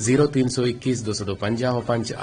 0321 225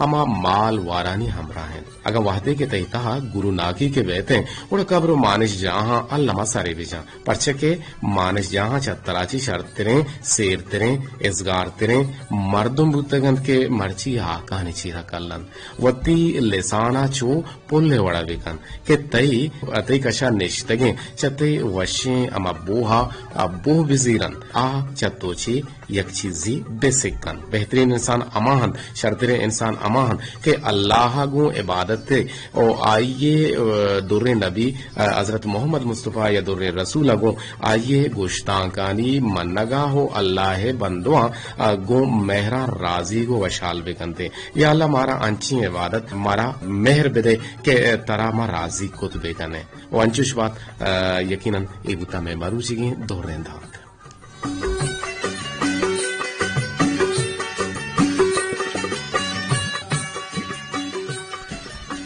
ہما مال وارانی ہمراہ ہیں اگر وحدے کے تحتہ گرو ناکی کے بیتے اڑ قبر مانش جہاں اللہ سارے بھی جہاں پرچہ کے مانش جہاں چتراچی شرط تریں سیر تریں ازگار تریں مردم بوتگند کے مرچی آکانی چیرہ کلن وطی لسانا چو پلے وڑا بکن کہ تی کشا نشتگیں چتے وشیں اما بوہا بوہ بزیرن آ چتوچی یک چیزی بے سکن بہترین انسان اماہن شرطر انسان اماہن کہ اللہ گو عبادت تے او آئیے در نبی حضرت محمد مصطفیٰ یا در رسول گو آئیے گوشتانکانی منگا ہو اللہ بندواں گو مہرا راضی گو وشال بکنتے یا اللہ مارا انچی عبادت مارا مہر بدے کہ ترا ما راضی کت بکنے وہ انچوش بات یقیناً ایبوتا میں مروچی گی دورین دھاک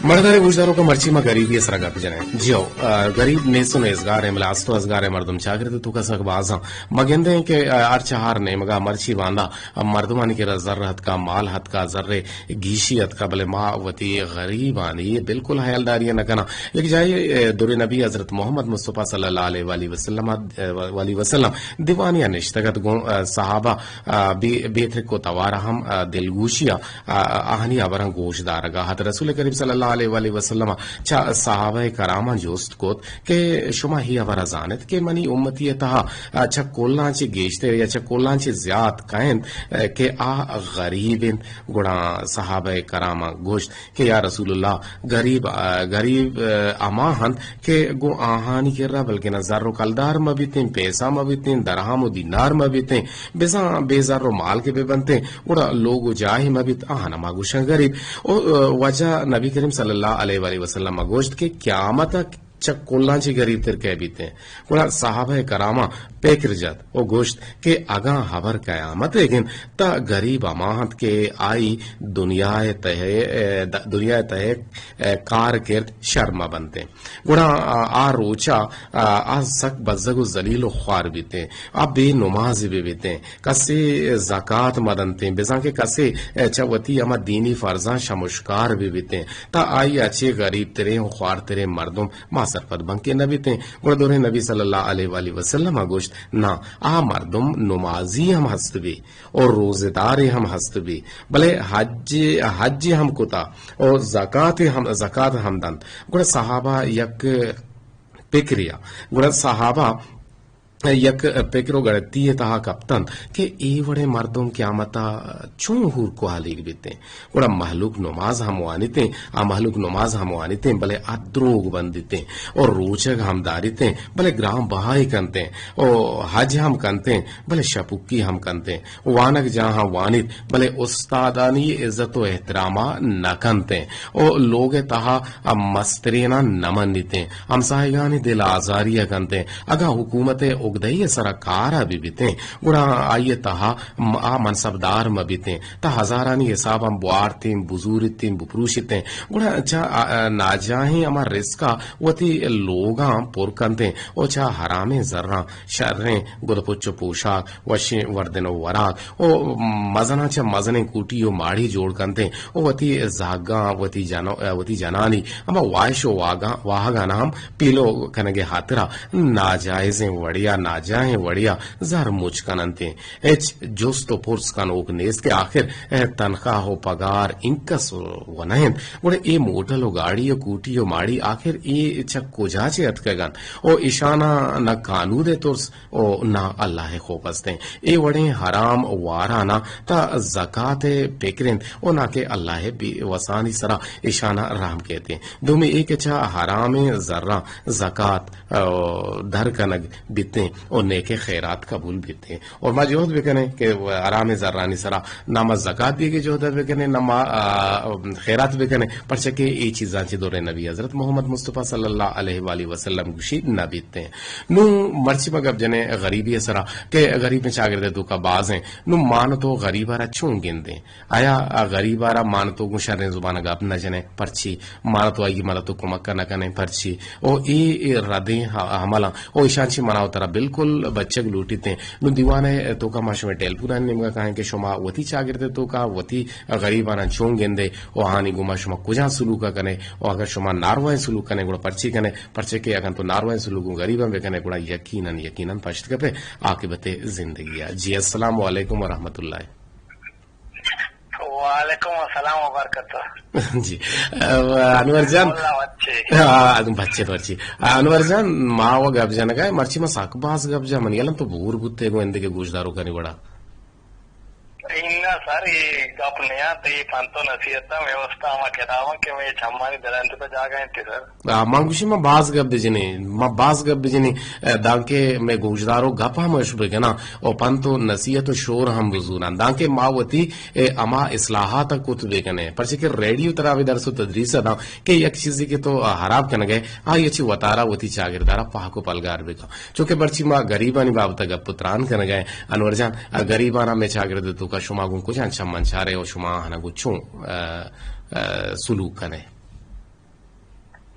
مردار گوشداروں کا مرچی میں غریبی اس رگا پہ جنے جیو غریب نیسن ازگار ہے ملاستو ازگار ہے مردم چاگر تو کا سک بازاں مگندے ہیں کہ ار چہار نے مگا مرچی باندھا مردمانی کے ذرت کا مال حد کا ذرے گیشیت کا بلے ما وتی غریبانی یہ بالکل حیالداری نہ کنا لیکن جائے در نبی حضرت محمد مصطفیٰ صلی اللہ علیہ وسلم دیوانیہ نشتگت صحابہ بیتر کو توارا ہم دلگوشیا آہنی آوران گوشدار گا حضرت رسول کریم صلی اللہ علیہ وسلم چا صحابہ کراما جوست کوت کہ شما ہی ورا زانت کہ منی امتی تہا اچھا کولان چی گیشتے یا اچھا کولان چی زیاد کائن کہ آ غریب گڑا صحابہ کراما گوشت کہ یا رسول اللہ غریب اماہن کہ گو آہانی کر رہا بلکہ نظر و کلدار مبیتیں پیسہ مبیتیں درہم و دینار مبیتیں بیزار و مال کے بے بنتے گڑا لوگ جاہی مبیت آہانا ماگوشن غریب وجہ نبی کریم صلی اللہ علیہ وآلہ وسلم گوشت کے قیامت چک کولان چی غریب تر کہہ بیتے ہیں گوڑا صحابہ کراما پیکر جات وہ گوشت کہ اگاں حبر قیامت لیکن تا غریب اماہت کے آئی دنیا تہے کار کرد شرما بنتے گوڑا آ روچا آ سک بزگ و ذلیل و خوار بیتے آ بے نماز بھی بیتے کسے زکاة مدنتے بزان کے کسے چوتی اما دینی فرزان شمشکار بھی بیتے تا آئی اچھے غریب ترے خوار ترے مردم ما سرپت بنکے نبی تے گوڑا دور نبی صلی اللہ علیہ وآلہ وسلم گوشت نا آ مردم نمازی ہم ہست بھی اور روزدار ہم ہست بھی بلے حج ہم کتا اور زکاة ہم دن گوڑا صحابہ یک پکریا گوڑا صحابہ یک پیکرو گڑتی تہا کپتن کہ ای وڑے مردم قیامتا چون ہور کو حالیگ بیتے گوڑا محلوق نماز ہم وانیتے محلوق نماز ہم وانیتے بلے ادروگ بندیتے اور روچگ ہم داریتے بلے گرام بہائی کنتے اور حج ہم کنتے بلے شپکی ہم کنتے وانک جہاں وانیت بلے استادانی عزت و احترامہ نہ کنتے اور لوگ تہا مسترینا نمنیتے ہم سائگانی دل آزاریہ کنتے اگا حکومت اگدئی سرکارا بھی بیتے گوڑا آئیے تہا منصبدار مبیتے تا ہزارانی حساب ہم بوارتیں بزورتیں بپروشتیں گوڑا اچھا ناجاہیں اما رزقا وطی لوگاں پورکنتیں او چھا حرامیں ذرہ شریں گوڑا پچو پوشاک وشیں وردن و وراک او مزنہ چھا مزنیں کوٹی و ماڑی جوڑ کنتیں او وطی زاگاں وطی جنانی اما وائش و واہگانا ہم پیلو کنگے حاطرہ ناجائزیں وڑیا ناجاہیں وڑیا زر مچ کننتے ایچ جوستو پرس کن اوک نیست کے آخر تنخواہ و پگار انکس و نہن گوڑے اے موٹل و گاڑی و کوٹی و ماڑی آخر اے چک کجا چے اتکگن او اشانہ نہ قانون دے ترس او نہ اللہ خوپستیں اے وڑے حرام وارانا تا زکاة پیکرین او نہ کہ اللہ وسانی سرا اشانہ رحم کہتے ہیں دو میں ایک اچھا حرام ذرہ زکاة دھر کنگ بیتے اور نیک خیرات قبول بیتے اور ما جوہد بکنے کہ حرام ذرانی سرا نہ زکاة بھی کے جوہد بکنے نہ خیرات بکنے پرچہ ای چیزاں چی دور نبی حضرت محمد مصطفیٰ صلی اللہ علیہ وآلہ وسلم گوشی نہ بیتے ہیں نو مرچی مگب جنے غریبی سرا کہ غریب میں چاگر دو کا باز ہیں نو مانتو غریبارا چون گندیں آیا غریبارا مانتو گشارن زبان گاب نہ جنے پرچی مانتو آئی مالتو کمکہ نہ کنے پرچی او ای ردیں حملہ او اشانچی مناو ترہ بالکل بچک لوٹیتے نو دیوانے تو کا ماشو میں ٹیلپوران نمگا کہیں کہ شما وتی چاگرتے تو کا وتی غریبانا چون گندے او ہانی گما شما کجا سلوکا کنے او اگر شما ناروائیں سلوک کنے گوڑا پرچی کنے پرچے کے اگر تو ناروائیں سلوکوں غریباں بے کنے گوڑا یقیناً پشت کپے عاقبت زندگی. جی السلام علیکم ورحمۃ اللہ. وعلیکم السلام وبرکاتہ. جی انور جان بچے تو اچھی انور جان ماں و گب جان گئے مرچی میں ساک باز گب جا منیلم تو بور بوتے گو اندے کے گوشداروں کا نہیں بڑا سر یہ گپ نیا تو یہ پانتو نصیحت ویوستھا ما کتاوا کہ میں چھمانی دلانت پہ جا گئے تھے سر ماں گوشی میں باز گب دیجنی ماں باز گب دیجنی دانکے میں گوشداروں گپ ہم اشبے گنا اور پانتو نصیحت و شور ہم بزوران دانکے ماں وتی اما اصلاحات کت بے کنے پرچے کہ ریڈیو تراوی درس و تدریس دا کہ یک چیزی کے تو حراب کن گئے یہ چی وطارا وتی چاگردارا پاکو پلگار بے کن چونکہ برچی ماں غریبانی بابتا گپ پتران کن گئے. انور جان غریبانا میں چاگرد تو کا شما گون کچھ انچا منچارے اور شما ہنا گچھوں سلوک کنے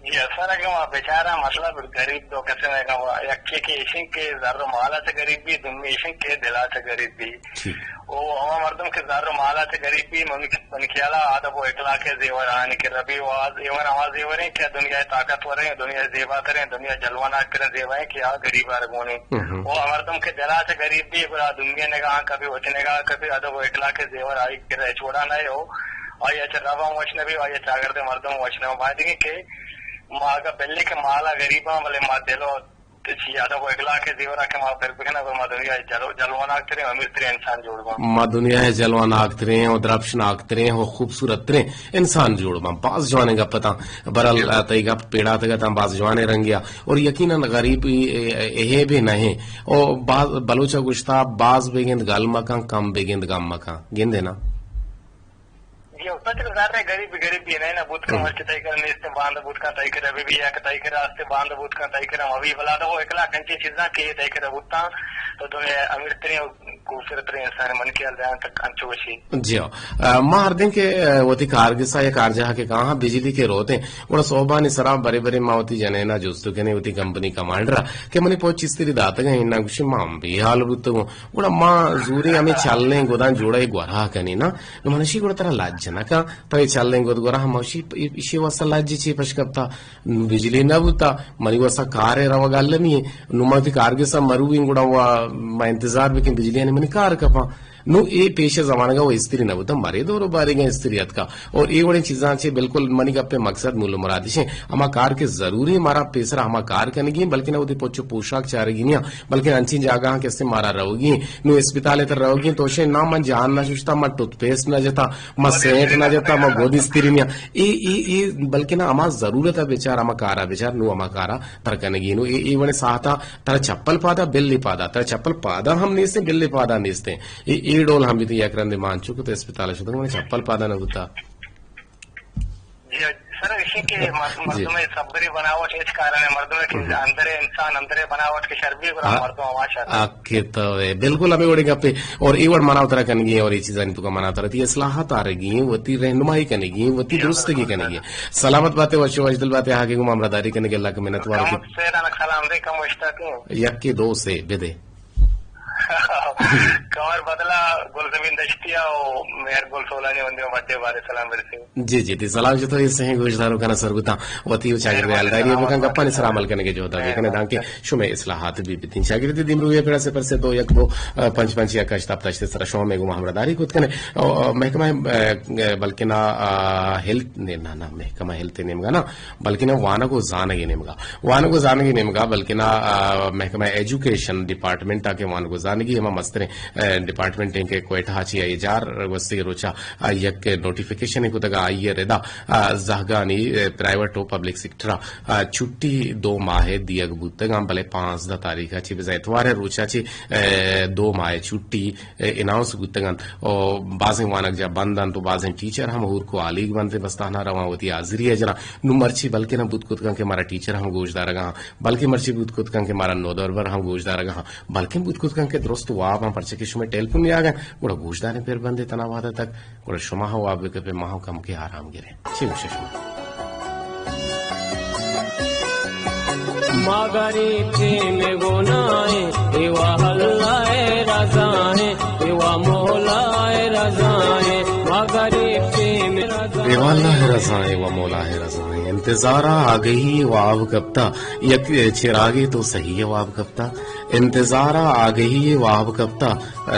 جی اصلا کہ وہاں بیچارہ مطلب غریب تو کسی میں کہا یکی کے عشق کے ذر مالا سے غریب بھی دنمی عشق کے دلا سے غریب بھی وہ ہما مردم کے ذر مالا سے غریب بھی من خیالہ آدھا وہ اقلاع کے زیور آنے کے ربی و زیور آواز زیور ہیں کیا دنیا طاقتور ہیں دنیا زیبا کریں دنیا جلوانات کریں زیبا ہیں کیا غریب آرگونے وہ مردم کے دلا سے غریب بھی دنیا نگاہ کبھی وچ نگاہ کبھی آدھا وہ اقلاع کے زیور آئی کرے چھوڑا نہ ہو اور یہ ربا وچنے بھی اور یہ چاگرد مردم وچنے ہو بات کہ ماں کا پہلے کے مالا غریباں والے ماں دلو یادہ وہ اگلا کے دیورا کے ماں پھر بکنا ماں دنیا جلوان آگتریں امیر تریں انسان جوڑ گا ماں دنیا ہے جلوان آگتریں اور درپشن آگتریں اور خوبصورت تریں انسان جوڑ گا. باز جوانے گا پتا برال تئی گا پیڑا تگا تا باز جوانے رنگیا اور یقیناً غریب اے بھی نہیں اور باز بلوچا گشتا باز بگند گال مکان کم بگند گام مکان گندے نا غریب غریب بھی نہیں نا بوت کا مرچ تائی کر نیست باندھ بوت کا تائی کر ابھی بھی ایک تائی کر راستے باندھ بوت کا تائی کر ابھی بلا دو اکلا کنچی چیزاں کی تائی کر بوتا تو تمہیں امیر ترین خوبصورت ترین انسان من کے الدان تک انچو وشی. جی ماں ہر دن کے وتی کارگسا یا کارجہا کے کہاں بجلی کے روتے اور صوبانی سرا بڑے بڑے ماوتی جنینا جوستو کے نے وتی کمپنی کمانڈر کہ منی پوچ چیز تیری دات گئے نہ گوشی ماں بھی حال بوتو گوڑا ماں زوری ہمیں چلنے گودان جوڑا ہی گورا کنی نا منشی گوڑا ترا لاج جنا کا تو چل دیں گے گورا ہم اسی واسطہ لاجی چی پشکپتا بجلی نہ بوتا منی واسطہ کار ہے روا گال نہیں نماتی کارگے سا مرویں گوڑا ہوا میں انتظار بکن بجلی نے منی کار کپا نو اے پیش زمانہ کا وہ استری نہ ہوتا مارے دور بارے گئے استریت کا اور یہ بڑی چیزاں سے بالکل منی کا پہ مقصد مول مرادش ہیں ہما کار کے ضروری ہمارا پیسرا ہما کار کرنے گی بلکہ نہ وہ پوچھو پوشاک چارے گی نہیں بلکہ انچی جاگہ کے سے مارا رہو گی نو اسپتال تر رہو گی تو شے نہ من جان نہ شوشتا ما ٹوتھ پیسٹ نہ جتا ما سینٹ نہ جتا ما گودی استری نہیں ای بلکہ نہ ہما ضرورت ہے بیچار ہما کارا بیچار نو ہما کارا تر کرنے گی نو ای بڑے ساہتا تر چپل پادا بلی پادا تر چپل پادا ہم نیستے بلی پادا نیستے ای ڈول ہم بھی تو یک رندے مان چکے تو اسپتال شدہ میں چپل پادا نہ ہوتا. سر اسی کے مردم صبری بناوٹ اس کارن مردم کے اندر انسان اندر بناوٹ کے شربی کو مردم ماشاءاللہ اکے تو بالکل ابھی وڑے گپے اور ایوڑ مناو طرح کرنے گی اور یہ چیزیں تو کا مناو طرح تھی اصلاحات آ رہی ہیں وتی رہنمائی کرنے گی وتی درستگی کرنے گی سلامت باتیں وشو اجدل باتیں آگے کو معاملہ کرنے کے اللہ کا محنت والوں کی سلام علیکم مشتاق یک کے دو سے بدے کمر بدلا گل زمین دشتیا اور مہر گل سولانی وندے مدے بارے سلام برسے جی جی سلام جو تو یہ صحیح گوشداروں کا نصر گتا وتی چاگر ریال داری بکن گپا نے سلام کنے کے جو ہوتا ہے کنے دان کے شوم اصلاحات بھی بتین چاگر دی دیم روی پیڑا سے پر سے دو یک دو پنچ پنچ یا کش تاب تشتے سر شوم میں محمد داری کو کنے محکمہ بلکہ نہ ہیلتھ نے نہ محکمہ ہیلتھ نیم گا نا بلکہ نہ وانا کو زانگی نیم گا وانا کو زانگی نیم گا بلکہ نہ محکمہ ایجوکیشن ڈپارٹمنٹ تا کے وان کو زانگی ہم مسترے ڈپارٹمنٹ کے کوئٹہ چی ای جار وستی روچا یک نوٹیفیکیشن کو تگا آئی ردا زہگانی پرائیویٹ و پبلک سیکٹر چھٹی 2 ماہ دیگ بوتگا بلے 15 تاریخ چی بز اتوار روچا چی 2 ماہ چھٹی اناؤنس بوتگا اور بازیں وانک جا بندن تو بازیں ٹیچر ہم ہور کو آلیگ بندے بستانا رواں ہوتی حاضری ہے جنا نو مرچی بلکہ نہ بوت کتکا کہ ہمارا ٹیچر ہم گوشدار گا بلکہ مرچی بوت کتکا کہ ہمارا نو دور ہم گوشدار گا بلکہ بوت کتکا کہ درست واب ہم پرچے کے شما ٹیلیفون میں آ گئے گوڑا گوشدار پھر بندے تناوادا تک گوڑا شما ہو آپ کے پہ ماہوں کم کے آرام گرے چی گوشے شما ماغری تھے میں گونائے ایوا اللہ رضا ہے ایوا مولا رضا ہے غریب سے ایوا اللہ رضا ہے و مولا ہے رضا ہے انتظارہ آ گئی وہ آب کبتا یک چراغے تو صحیح وہ آب کبتا انتظارہ آ گئی وہ آب کبتا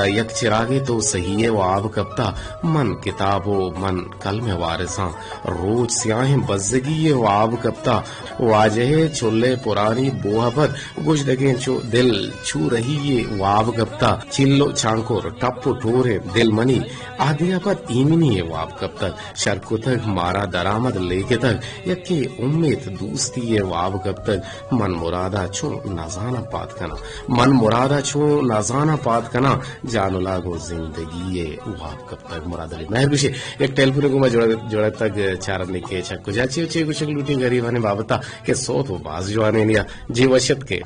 یک چراغے تو صحیح وہ آب کبتا من کتاب و من قلم وارثاں روز سیاہیں بزگی وہ آب کبتا واجہ چولے پرانی بوہ پر گوش دگیں دل چھو رہی یہ وہ آب کبتا چلو چھانکور ٹپ ٹھورے دل منی آدیا پر ایمنی ہے وہ آب کبتا شرکو تک مارا درآمد لے کے تک یکی امید دوستی ہے وہ آب کب تک من مرادہ چھو نازانہ پات کنا من مرادہ چھو نازانہ پات کنا جانو لاگو زندگی ہے وہ آب کب تک مراد علی مہر گوشے ایک ٹیلیفون کو میں جوڑا تک چارنے کے چکو جاچی اچھے گوشے لوٹی غریبانے بابتا کہ سو تو باز جوانے نیا جی وشت کے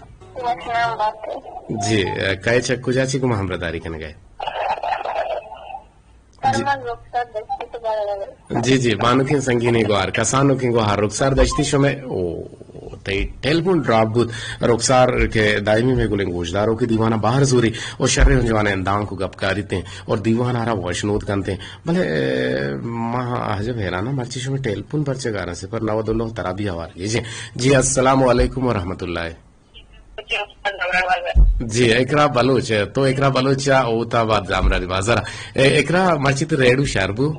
جی کئے چکو جاچی کو محمداری کنے گئے جی جی بانو کی سنگینی گوار کسانو کی گوار رخسار دشتی شو میں ٹیلیفون ڈراپ بود رخسار کے دائمی میں گلیں گوشداروں کی دیوانہ باہر زوری اور شرح جوانے اندام کو گپ کاریتے ہیں اور دیوانہ آرہ وشنود کنتے ہیں بلے ماں حجب حیرانہ مرچی شو میں ٹیلیفون پر چگانا سے پر نواد اللہ ترابی آوار جی السلام علیکم ورحمت اللہ جی اقرا بلوچ تو اقرا بلوچ اوتا باد جامرا بازار اقرا مرچی تو ریڈو شربو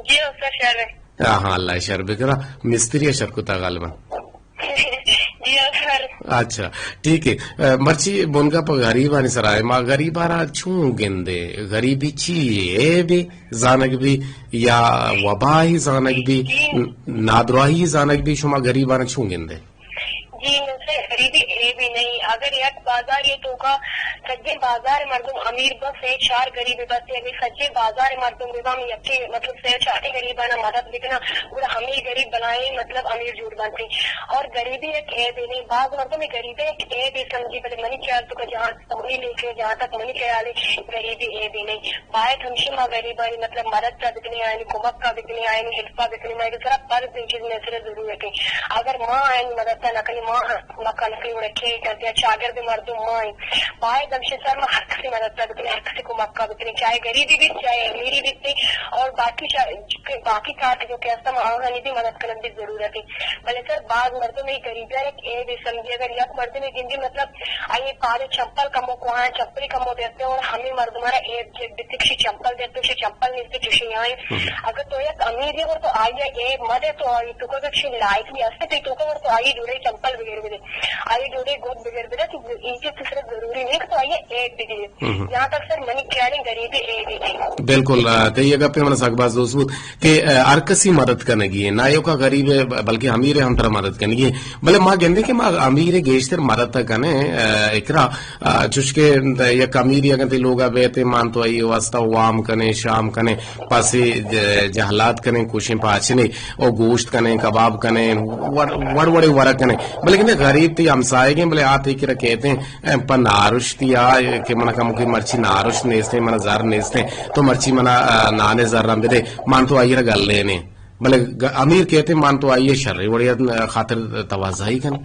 جی استاد شہر ہے ہاں اللہ شرب کرا مستری شرکتا غالبا جی سر اچھا ٹھیک ہے مرچی بونگا پا غریب آنی سرائے ما غریب آرہ چون گندے غریبی چیئے بھی زانک بھی یا وباہی زانک بھی نادراہی زانک بھی شما غریب آرہ چون گندے جی غریبی ہے بھی نہیں اگر یک بازار یہ تو کا سجے بازار مردم امیر بس ہے چار غریب بس ہے سجے بازار مردم نظام یکی مطلب سے چاہتے غریبانہ مدد لکھنا پورا ہمیں غریب بنائے مطلب امیر جھوٹ بنتے اور غریبی ایک ہے بھی نہیں بعض مردوں میں غریبی ایک ہے بھی سمجھی پہلے منی خیال تو جہاں منی لے کے جہاں تک منی خیال ہے غریبی ہے بھی نہیں باعث ہمشہ ماں غریبانی مطلب مدد کا بکنے آئے کمک کا بکنے آئے حلفہ بکنے آئے سر پر چیز میں صرف ضرورت ہے اگر ماں آئے مدد کا نقلی ماں مکہ نقلی رکھے کرتے شاگرد مردم ماں باعث ہمشہ سر میں ہر کسی مدد کا بکنے ہر کسی کو مکہ بکنے چاہے غریبی بھی چاہے امیری بھی تھی اور باقی کار جو کہ آنگانی بھی مدد کرنے کی ضرورت ہے بلے سر بعض مردوں میں غریبیاں ایک اے بھی سمجھے اگر یک مرد میں گندی مطلب آئیے پارے چمپل کمو کو آئے چپلی کمو دیتے ہیں اور ہمیں مرد ہمارا دیکھے چمپل دیتے اسے چمپل نہیں سے چوشی آئے اگر تو یک امیر ہے تو آئیے اے مدے تو آئی تو کہ کچھ لائق بھی ہستے تھے تو کہ تو آئیے جوڑے چمپل بغیر بھی دے آئیے جوڑے گود بغیر بھی دے تو ان چیز سے صرف ضروری نہیں کہ تو آئیے ایک بھی دے یہاں تک سر منی کیالیں غریبی اے بھی دے بالکل تیئے گا پہ ہمارا ساکباز دوست کہ ہر کسی مدد کرنگی ہے نہ یو کا غریب ہے بلکہ امیر ہے ہم طرح مدد کرنگی ہے بلے ماں گندے کہ ماں امیر گیشتر مدد تک کنے اکرا چشکے یک امیر اگر تی لوگا بیتے مان تو آئی واسطہ وام کنے شام کنے پاسی جہلات کنے کوشیں پاچنے اور گوشت کنے کباب کنے وڑ وڑے ورک کنے بلے کہ غریب تی ہمسائے گئے بلے آتے کی رکھتے ہیں پر نارش تی آئے کہ منہ کم کی مرچی نارش نیستے منہ زر نیستے تو مرچی منہ نانے زر رم دے مان تو آئی را گل لینے بلے امیر کہتے مان تو آئیے شرعی وڑی خاطر توازائی کن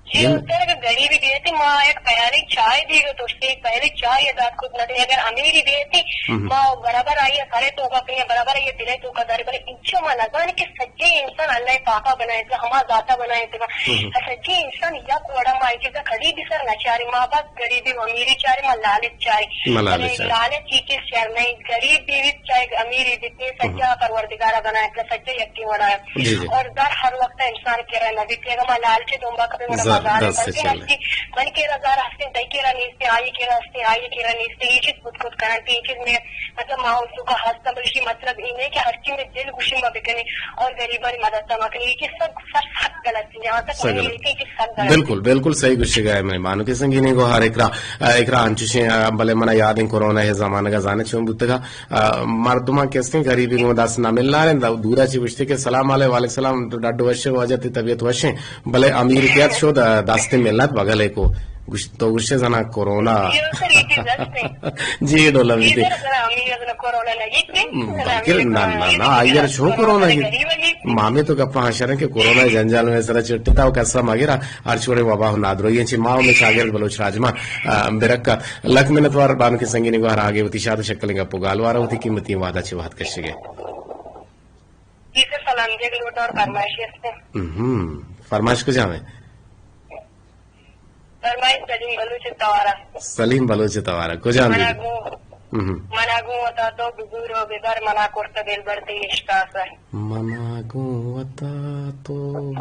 جی اگر غریبی دیتی ماں ایک پہلی چائے دی گئی تو اس سے پہلی چائے داد خود نہ دے اگر امیری دیتی ماں برابر آئیے سارے تو کا کہیں برابر آئیے دلے تو کا داری بلے انچو ماں لگانے کہ سچے انسان اللہ پاکا بنائے تھے ہما ذاتا بنائے تھے سچے انسان یا کوڑا ماں چیزا غریبی سر نہ چاری ماں باپ غریبی امیری چاری ماں لالچ چاری لالچ چیز چار نہیں غریب بھی چاہے امیری بھی سچا پروردگارہ بنائے تھے سچے یقین بنایا اور در ہر وقت انسان کہہ رہا نبی کہ ماں لالچ دومبا کبھی من کے رضار ہستے دئی کے نیستے آئی کے راستے آئی کے نیستے یہ چیز خود خود کرنا یہ چیز میں مطلب ماحول کا ہستا بلشی مطلب یہ ہے کہ ہر چیز میں دل خوشی میں بکنے اور غریبوں کی مدد کرنے یہ چیز سب غلط ہے جہاں تک بالکل بالکل صحیح گشے گئے مہمانوں کے سنگی نہیں کو ہر اکرا انچوشیں بلے منا یاد ہیں کورونا ہے زمانہ کا زانے چھوڑ بوتے کا مردمہ کیسے غریبی کو داس نہ ملنا رہے دورا چی پوچھتے کہ سلام علیہ وعلیکم السلام ڈاڈو وشے ہو جاتی طبیعت وشے بلے امیر کیت شو داستے ملنا بغلے کو تو گوشه زنا کرونا Io sarei disastri. جی ڈولا بھی Io sarei amica della corona بلکہ نہ اگر چھو کورونا مامی تو گپا ہاشر کہ کورونا جنجال میں سر چٹتا او کسا ماگرا ہر چھوڑے وبا نادرو یہ چھ ماو میں شاگرد بلوچ راجما برکا لک منت وار بان کے سنگینی گوار آگے ہوتی شاد شکل گا پگال وارا ہوتی قیمتی وعدہ چھ بات کشگے Io salam je gluto or farmashi aste. فرمائش کو جامے Farmashi Salim Baluch Tawara. سلیم بلوچ توارا کو جام دی Managu wata to buzuro bidar mana korta del barte ishkasa. مناگو وتا تو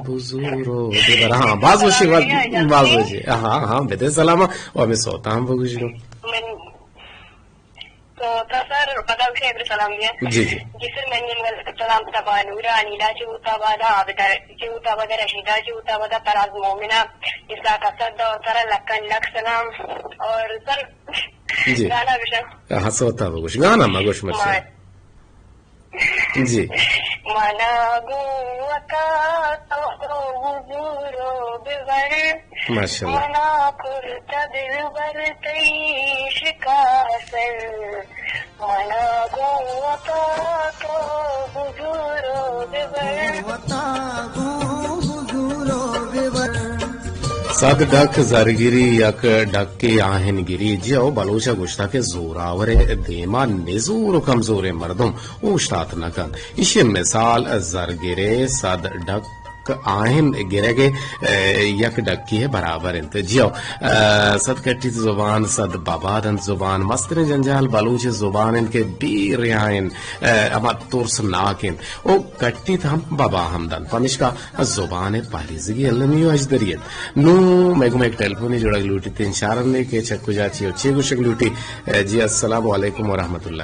بزورو دیبر ہاں باز وشی باز وشی ہاں ہاں بده سلام و میں سوتا ہم بگوشلو تو تصار پتا وشی ابر سلام دیا. جی جی جسر من ول سلام تبا نورا نیلا چوتا بادا ابدار چوتا بادا رشیدا چوتا بادا پراز مومنا اسا قصد اور تر لکن لک سلام اور سر جی گانا بشن ہاں سوتا بگوش گانا مگوش مت سے جی Managu wata to buzuro bivar. ماشاء اللہ Mana kurta dil barte ishkasa. Managu wata to buzuro bivar. سد ڈک زرگیری یک ڈکی آہن گیری جیو بلوچا گشتا کے زوراور دیما نزور و کمزور مردم اوشتات نکن اسی مثال زرگیرے سد ڈک آہن گرے گے یک ڈکی ہے برابر انت جیو سد کٹی زبان سد بابادن زبان مستر جنجال بلوچ زبان ان کے بیر یائن اما ترس ناکن او کٹی ہم بابا ہمدن پمشکا زبان پاریزگی علمیو اجدریت نو میگو ایک ٹیلیفونی جوڑا گلوٹی تین شارن نے کہ چکو جاچی اور چھ گوشک لوٹی جی السلام علیکم ورحمۃ اللہ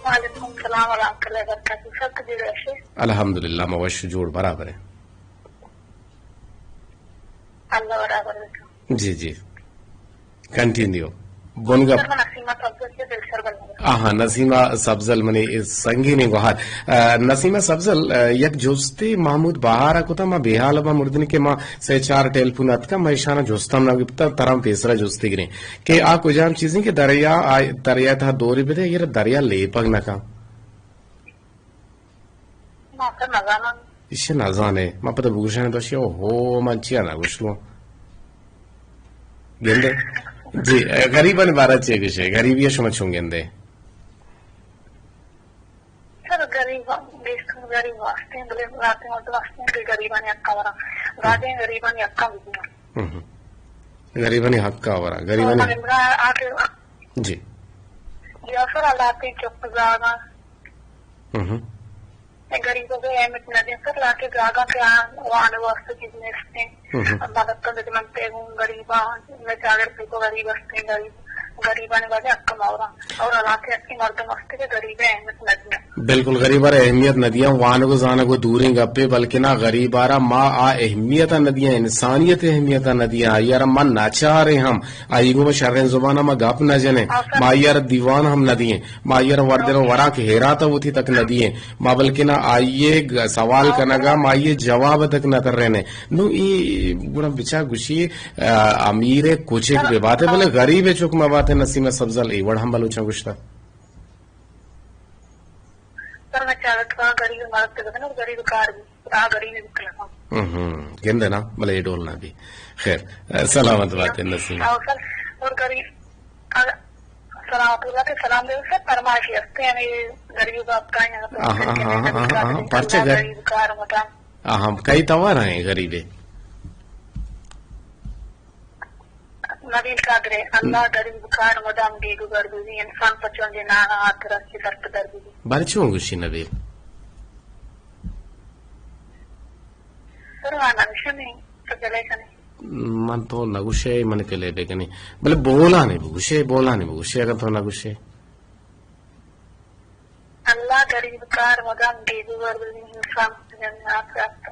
وعلیکم السلام ورحمۃ اللہ وبرکاتہ. سب کچھ رہے الحمدللہ موش جوڑ برابر ہے اللہ برابر ہے. جی جی کنٹینیو بنگا سر نسیمہ تفضل سے دل سر بن ہاں نسیمہ سبزل منی سنگینی گوہار نسیمہ سبزل یک جوستی محمود بہارا کتا ما بیحال با مردنی کے ما سے چار ٹیلفونات کا ما اشانہ جوستم نگبتا ترام پیسرا جوستی گریں کہ آ کجام چیزیں کہ دریا تھا دوری بدے یہ دریا لے پگ نکا سر نظامہ اسے نازانے ما پتہ بگوشانے تو شیو ہو منچیا نگوشلو گندے جی غریبان بارا چیئے گوشے غریبی شما چون گندے سر غریب واسطے ہیں بلے راتے ہیں واسطے ہیں کہ غریبانی اکا ورا راتے ہیں غریبانی اکا بزنا غریبانی حق کا ورا غریبانی آکے جی جی سر اللہ آتے ہیں چپ زاگا غریبوں کے اہمیت نہ دیں سر لاکے زاگا کے آنے واسطے جتنے استے ہیں مدد کر دیتے منتے ہوں غریباں میں چاگر پی کو غریب استے ہیں غریبانی والے اکا مورا اور اللہ کے اکی مردم واسطے کے غریب اہمیت نہ دیں بالکل غریبارا اہمیت ندیاں وانو کو زانا کو دوریں گپے بلکہ نہ غریبارا ما آ اہمیت ندیاں انسانیت اہمیت ندیاں یار من ناچارے ہم آئی گو شرین زبانہ ما گپ نہ جنے ما یار دیوان ہم ندییں ما یار وردر ورا کے ہیراتا ہوتی تک ندییں ما بلکہ نہ آئیے سوال کنگا ما یہ جواب تک نہ کر رہنے نو ای گنا بچا گوشی امیر کچھ ایک بے بات ہے بولے غریب ہے چوک ما بات ہے نسیمہ سبزل ایوڑ ہم بلوچا گوشتا سر میں چاہتا تھا غریب مارت کے بتنا غریب کار بھی غریب نکلا گندے نا بلے ڈولنا بھی خیر سلامت بات ہے نسیم اور غریب سلامت اللہ کے سلام دے سر فرمائش ہستے ہیں غریب آپ کا پرچہ غریب کار مطلب ہاں کئی توار ہیں غریبے نبیل قادر اللہ غریب کار مدام دیگو گردوزی انسان پچون جے نانا ہاتھ رسی درد دردی بارچوں گوشی نبیل سر وانا نشنی سجلے کنے من تو نگوشے من کے لے بے کنی بلے بولا نہیں بگوشے اگر تو نگوشے اللہ غریب کار مدام دیگو گردوزی انسان پچون جے نانا ہاتھ رسی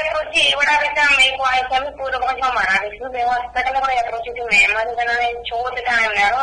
approach ഇവിടെ വെച്ചാൽ മേക്ക് വായിക്കാൻ പൂർവ്വം മറാഠി വ്യവസ്ഥകളെ കൂടെ approach മേമനെ ചോദിക്കാനാണോ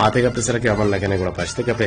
ಮಾತೆಗೆ ಪೆಸರಕ್ಕೆ ಅಮಲ್ ಲಗನೆ ಕೂಡ ಪಶ್ತೆ ಕಪೆ